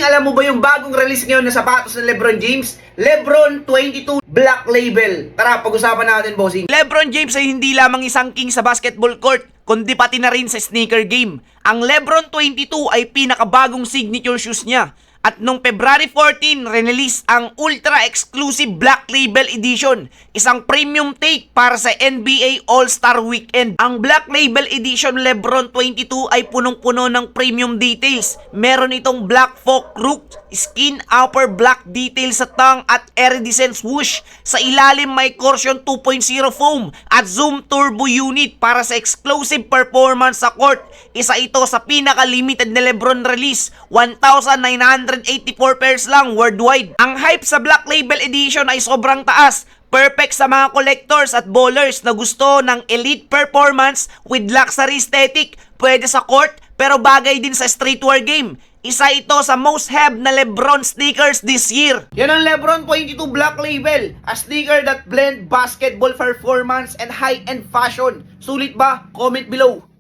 Bossing, alam mo ba yung bagong release ngayon na sapatos ng LeBron James? LeBron 22 Black Label. Tara, pag-usapan natin, Bossing. LeBron James ay hindi lamang isang king sa basketball court, kundi pati na rin sa sneaker game. Ang LeBron 22 ay pinakabagong signature shoes niya. At nung February 14, release ang Ultra Exclusive Black Label Edition, isang premium take para sa NBA All-Star Weekend. Ang Black Label Edition LeBron 22 ay punong-puno ng premium details. Meron itong black folk rook, skin upper black detail sa tongue at iridescent swoosh. Sa ilalim may Corsion 2.0 foam at zoom turbo unit para sa exclusive performance sa court. Isa ito sa pinaka-limited na LeBron release, 1,984 pairs lang worldwide. Ang hype sa Black Label Edition ay sobrang taas. Perfect sa mga collectors at bowlers na gusto ng elite performance with luxury aesthetic. Pwede sa court pero bagay din sa streetwear game. Isa ito sa most have na LeBron sneakers this year. Yan ang LeBron 22 Black Label, a sneaker that blend basketball performance and high-end fashion. Sulit ba? Comment below.